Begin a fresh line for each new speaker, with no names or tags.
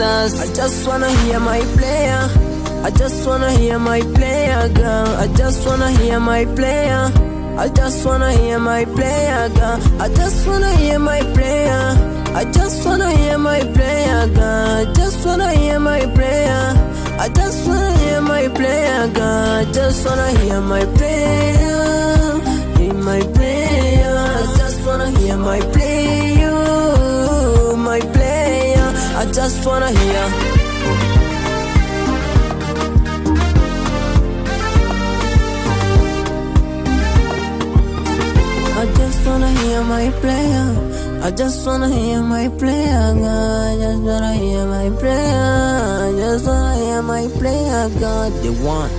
Jesus. I just wanna hear my player. I just wanna hear my player, girl. I just wanna hear my player. I just wanna hear my player, girl. I just wanna hear my player. I just wanna hear my player, girl. I just wanna hear my player. I just wanna hear my player, girl. I just wanna hear my player. Hear my player. I just wanna hear my player. My player. I just wanna hear. I just wanna hear my player. I just wanna hear my player, God. I just wanna hear my player. I just wanna hear my player, God. The one.